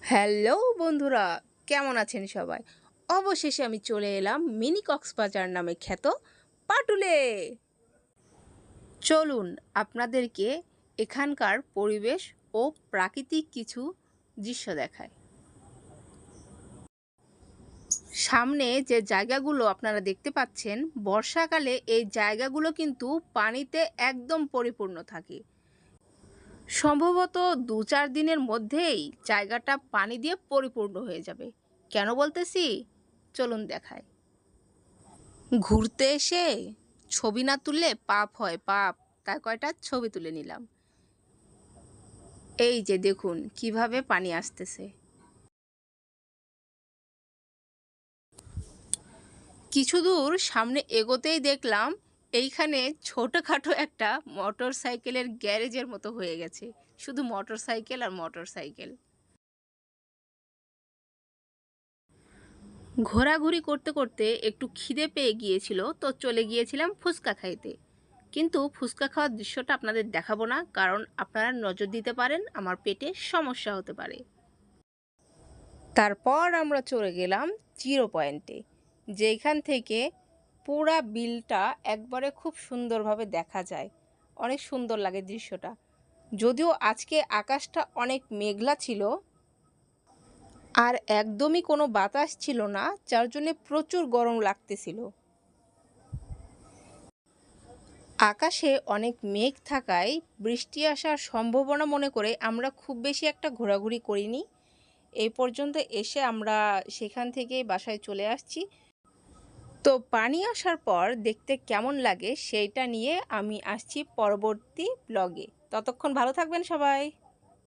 Hello বন্ধুরা, কেমন আছেন সবাই? অবশেষে আমি চলে এলাম মিনি কক্সবাজার নামে খ্যাত পাটুলে। চলুন আপনাদেরকে এখানকার পরিবেশ ও প্রাকৃতিক কিছু দৃশ্য দেখায়। সামনে যে জায়গাগুলো আপনারা দেখতে পাচ্ছেন, বর্ষাকালে এই জায়গাগুলো কিন্তু পানিতে একদম পরিপূর্ণ থাকে। সম্ভবত ২-৪ দিনের মধ্যেই জায়গাটা পানি দিয়ে পরিপূর্ণ হয়ে যাবে। কেন বলতেছি? চলুন দেখাই। ঘুরতে এসে ছবি না তুললে পাপ হয়, পাপ। তাই কয়টা ছবি তুলে নিলাম। এই যে দেখুন কিভাবে পানি আসতেছে। কিছু দূর সামনে এগোতেই দেখলাম এইখানে ছোটখাটো একটা মোটর সাইকেলের গ্যারেজের মতো হয়ে গেছে। শুধু মোটর সাইকেল আর মোটর সাইকেল। ঘোরাঘুরি করতে করতে একটু খিদে পেয়ে গিয়েছিল, তো চলে গিয়েছিলাম ফুচকা খাইতে। কিন্তু ফুচকা খাওয়ার দৃশ্যটা আপনাদের দেখাবো না, কারণ আপনারা নজর দিতে পারেন আমার পেটে সমস্যা হতে পারে। তারপর আমরা চলে গেলাম জিরো পয়েন্টে, যেখান থেকে পুরা বিলটা একবারে খুব সুন্দরভাবে দেখা যায়। অনেক সুন্দর লাগে দৃশ্যটা। যদিও আজকে আকাশটা অনেক মেঘলা ছিল আর একদমই কোনো বাতাস ছিল না, যার জন্যে প্রচুর গরম লাগতেছিল। আকাশে অনেক মেঘ থাকায় বৃষ্টি আসার সম্ভাবনা মনে করে আমরা খুব বেশি একটা ঘোরাঘুরি করিনি। এই পর্যন্ত এসে আমরা সেখান থেকেই বাসায় চলে আসছি। তো পানি আসার পর দেখতে কেমন লাগে সেইটা নিয়ে আমি আসছি পরবর্তী ব্লগে। ততক্ষণ ভালো থাকবেন সবাই।